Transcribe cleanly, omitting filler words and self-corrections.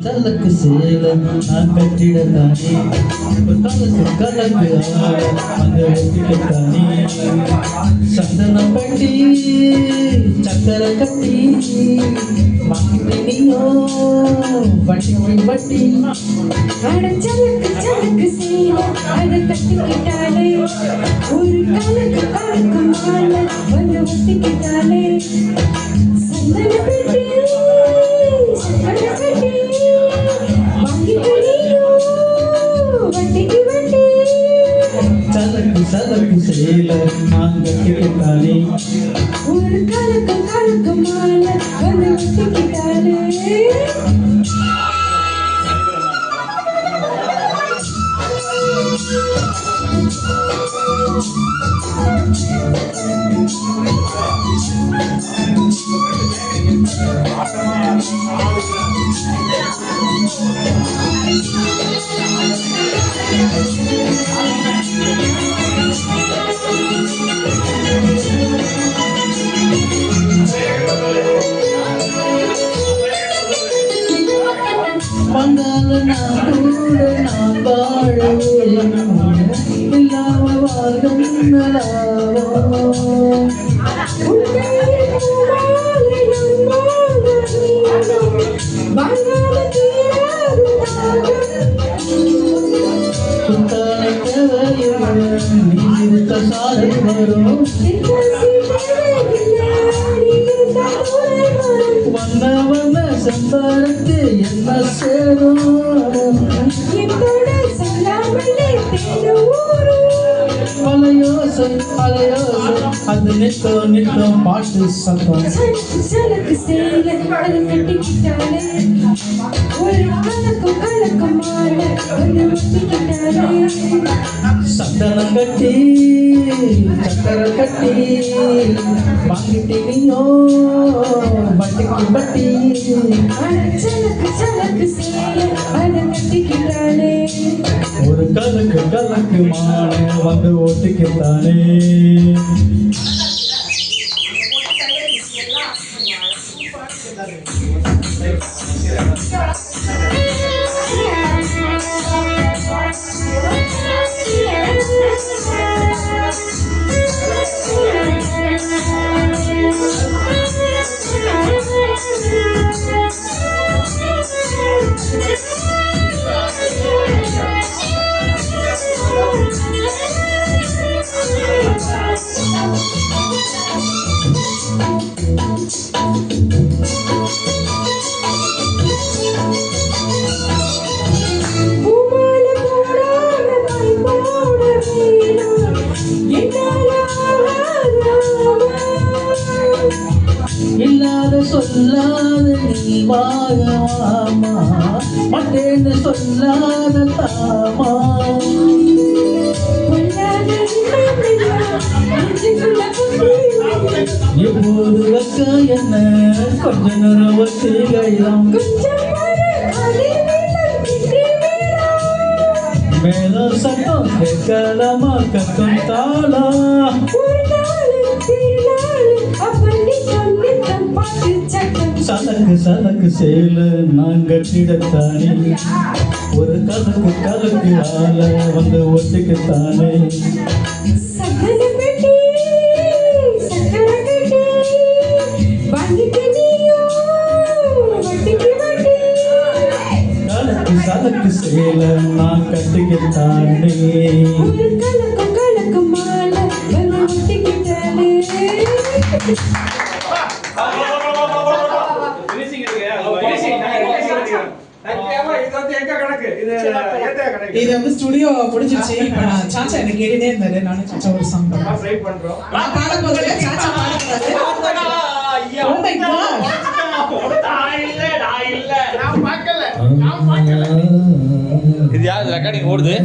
கலக்கு சேல நான் கட்டிடத்தானே கலக்கு கலக்கு அந்த வெட்டிடத்தானே சந்தனம் கட்டி சக்கரை கட்டி வாங்கினியோ வட்டி வட்டி சலக்கு சலக்கு சேல அதை கட்டிக்கிட்டாலே ஒரு கலக்கு கலக்கு மாலை வந்து ஒட்டிக்கிட்டாலே சந்தன கட்டி சக்கரை கட்டி சலக்கு சலக்கு சேல நான் கட்டிடத்தானே ஒரு கலக்கு கலக்கு மாலை வந்து ஒட்டிக்கிட்டாலே வந்தால நான் கூட நான் வாழவேன் இல்லாம வாழ்கம் வந்த வந்த சம்பாரத்து என்ன சேரும் அலையோசை அலையோசை அது நித்தம் நித்தம் பாட்டு சத்தம் சலக்கு சேல அதை கட்டிக்கிட்டாலே ஒரு கலக்கு கலக்கு மாலை வந்து ஒட்டிக்கிட்டாலே சந்தனம் கட்டி சக்கரை கட்டி வாங்கிட்டீங்கோ வட்டிக்கு வட்டி சலக்கு சலக்கு சேல அதை கட்டிக்கிட்டாலே ஒரு கலக்கு கலக்கு மாலை வந்து ஓட்டிக்கிட்டானே இல்லாத சொல்லாத நீ வாழவாமா மட்டேன்னு சொல்லாத தாமா எப்போது வைக்க என்ன கொஞ்ச நேரம் வச்சு கைலாம் மேலும் சட்டம் கேட்கலாமா கட்டும் தாளா சலக்கு சலக்கு சேல நான் கட்டிடத்தானே ஒரு கலக்கு கலக்கு ஆள வந்து ஒட்டிக்கத்தானே கலக்கு சலக்கு சேல நான் கட்டிக்கத்தானே கலக்கு மாலை வந்து ஒட்டிக்கிட்டாலே இது வந்து ஸ்டுடியோ முடிஞ்சிருச்சு. இப்ப நான் சாச்சா என்ன கேட்டுட்டே இருந்தாரு. நானும் சாச்சா ஒரு சாங் பண்றோம். நான் பாட போறேன், சாச்சா பாடுறாரு. Oh my god. இது யாரு ரெக்கார்டிங் ஓடுது?